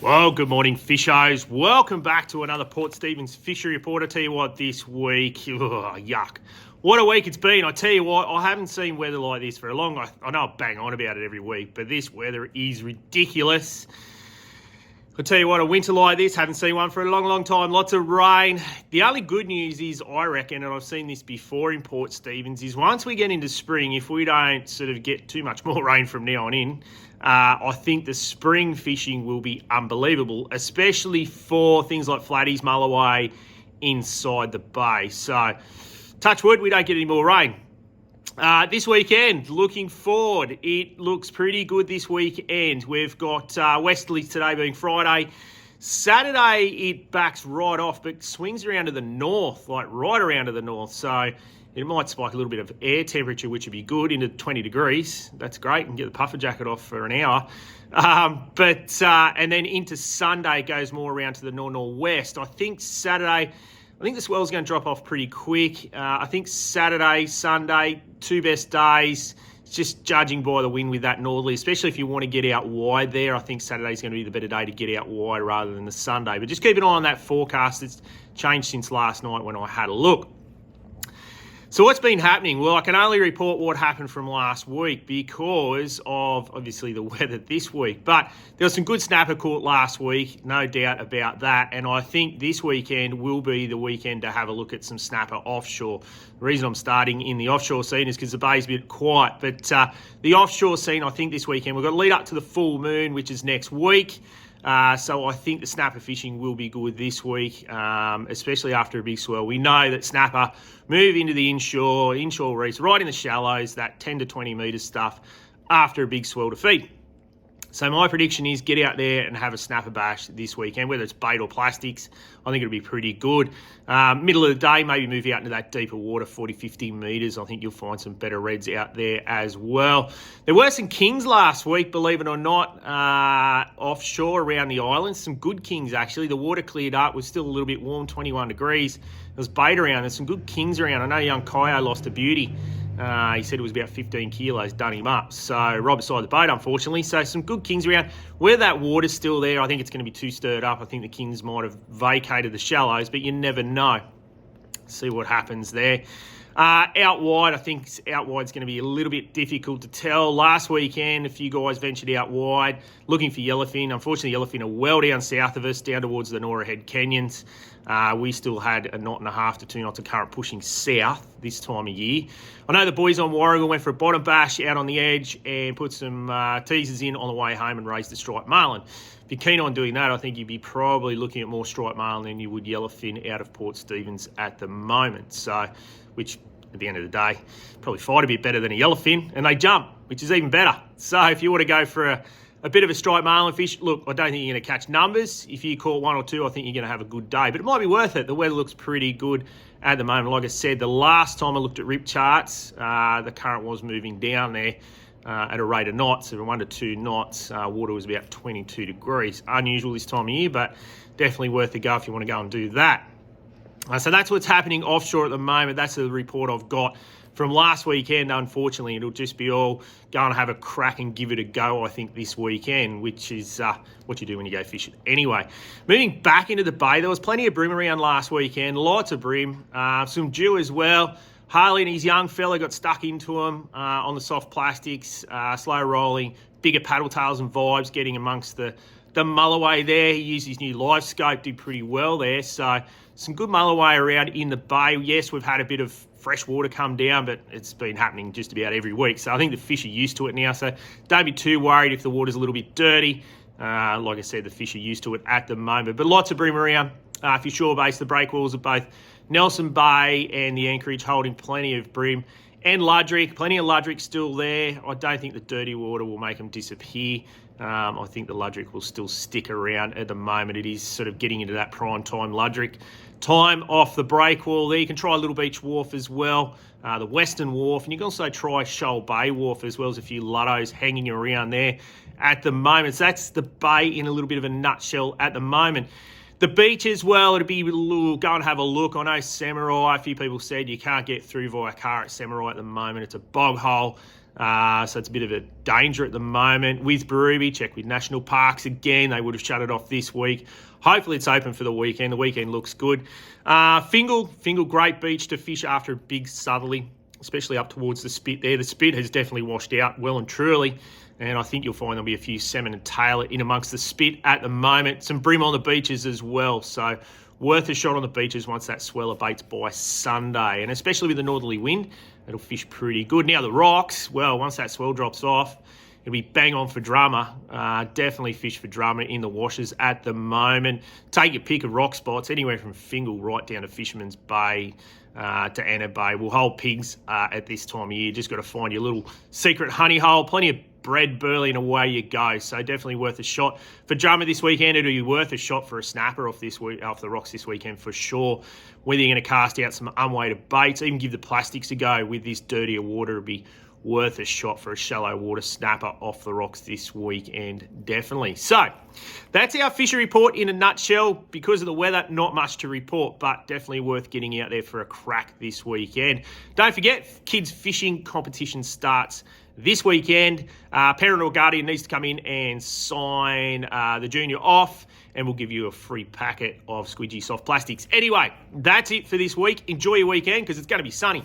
Well, good morning, fishers. Welcome back to another Port Stephens Fishery Report. I tell you what, this week, yuck. What a week it's been. I tell you what, I haven't seen weather like this for a long time. I know I bang on about it every week, but this weather is ridiculous. I tell you what, a winter like this, haven't seen one for a long, long time. Lots of rain. The only good news is, I reckon, and I've seen this before in Port Stephens, is once we get into spring, if we don't sort of get too much more rain from now on in, I think the spring fishing will be unbelievable, especially for things like flatties, mulloway inside the bay. So, touch wood, we don't get any more rain. This weekend, looking forward, it looks pretty good this weekend. We've got westerlies today being Friday. Saturday, it backs right off, but swings around to the north, like right around to the north. So it might spike a little bit of air temperature, which would be good, into 20 degrees. That's great, and get the puffer jacket off for an hour. And then into Sunday, it goes more around to the north-northwest. I think Saturday, the swell's going to drop off pretty quick. I think Saturday, Sunday, two best days. It's just judging by the wind with that northerly, especially if you want to get out wide there. I think Saturday's going to be the better day to get out wide rather than the Sunday. But just keep an eye on that forecast. It's changed since last night when I had a look. So what's been happening? Well, I can only report what happened from last week because of, obviously, the weather this week. But there was some good snapper caught last week, no doubt about that. And I think this weekend will be the weekend to have a look at some snapper offshore. The reason I'm starting in the offshore scene is because the bay's a bit quiet. But the offshore scene, I think this weekend, we've got to lead up to the full moon, which is next week. So I think the snapper fishing will be good this week, especially after a big swell. We know that snapper move into the inshore reefs, right in the shallows, that 10 to 20 metre stuff after a big swell to feed. So my prediction is get out there and have a snapper bash this weekend, whether it's bait or plastics. I think it'll be pretty good. Middle of the day, maybe move out into that deeper water, 40, 50 metres. I think you'll find some better reds out there as well. There were some kings last week, believe it or not, offshore around the islands. Some good kings, actually. The water cleared up, was still a little bit warm, 21 degrees. There was bait around. There's some good kings around. I know young Kyo lost a beauty. He said it was about 15 kilos, done him up. So right beside the boat, unfortunately. So some good kings around. Where that water's still there, I think it's going to be too stirred up. I think the kings might have vacated the shallows, but you never know. See what happens there. Out wide, I think out wide's going to be a little bit difficult to tell. Last weekend, a few guys ventured out wide looking for yellowfin. Unfortunately, yellowfin are well down south of us, down towards the Nora Head Canyons. We still had a knot and a half to 2 knots of current pushing south this time of year. I know the boys on Warrigal went for a bottom bash out on the edge and put some teasers in on the way home and raised the striped marlin. If you're keen on doing that, I think you'd be probably looking at more striped marlin than you would yellowfin out of Port Stephens at the moment. So, which at the end of the day, probably fight a bit better than a yellowfin, and they jump, which is even better. So if you want to go for a bit of a striped marlin fish, look, I don't think you're going to catch numbers. If you caught one or two, I think you're going to have a good day. But it might be worth it. The weather looks pretty good at the moment. Like I said, the last time I looked at rip charts, the current was moving down there at a rate of knots, so 1 to 2 knots. Water was about 22 degrees. Unusual this time of year, but definitely worth a go if you want to go and do that. So that's what's happening offshore at the moment. That's the report I've got from last weekend. Unfortunately, it'll just be all go and have a crack and give it a go, I think, this weekend, which is what you do when you go fishing. Anyway, moving back into the bay, there was plenty of bream around last weekend, lots of bream, some dew as well. Harley and his young fella got stuck into them on the soft plastics, slow rolling, bigger paddle tails and vibes, getting amongst the mulloway there. He used his new live scope, did pretty well there. So some good mulloway around in the bay. Yes, we've had a bit of fresh water come down, but it's been happening just about every week. So I think the fish are used to it now. So don't be too worried if the water's a little bit dirty. Like I said, the fish are used to it at the moment. But lots of bream around. If you're shore-based, the breakwalls of both Nelson Bay and the Anchorage holding plenty of bream. And Ludrick, plenty of Ludrick still there. I don't think the dirty water will make them disappear. I think the Ludrick will still stick around at the moment. It is sort of getting into that prime time Ludrick time off the breakwall there. You can try Little Beach Wharf as well, the Western Wharf, and you can also try Shoal Bay Wharf as well as a few Luddos hanging around there at the moment. So that's the bay in a little bit of a nutshell at the moment. The beach as well, it'll be go and have a look. I know Samurai, a few people said you can't get through via car at Samurai at the moment. It's a bog hole. So it's a bit of a danger at the moment. With Berube, check with National Parks again. They would have shut it off this week. Hopefully it's open for the weekend. The weekend looks good. Fingal, great beach to fish after a big southerly, especially up towards the spit there. The spit has definitely washed out well and truly. And I think you'll find there'll be a few salmon and tailor in amongst the spit at the moment. Some bream on the beaches as well. So worth a shot on the beaches once that swell abates by Sunday. And especially with the northerly wind, it'll fish pretty good. Now the rocks, well, once that swell drops off, it'll be bang on for drummer. Definitely fish for drummer in the washes at the moment. Take your pick of rock spots, anywhere from Fingal right down to Fisherman's Bay to Anna Bay. We'll hold pigs at this time of year. Just got to find your little secret honey hole. Plenty of bread, burley, and away you go. So definitely worth a shot for drummer this weekend. It'll be worth a shot for a snapper off the rocks this weekend for sure. Whether you're going to cast out some unweighted baits, even give the plastics a go with this dirtier water, it'll be worth a shot for a shallow water snapper off the rocks this weekend, definitely. So that's our fishery report in a nutshell. Because of the weather, not much to report, but definitely worth getting out there for a crack this weekend. Don't forget, kids fishing competition starts this weekend. Parent or guardian needs to come in and sign the junior off, and we'll give you a free packet of Squidgy soft plastics. Anyway, that's it for this week. Enjoy your weekend because it's going to be sunny.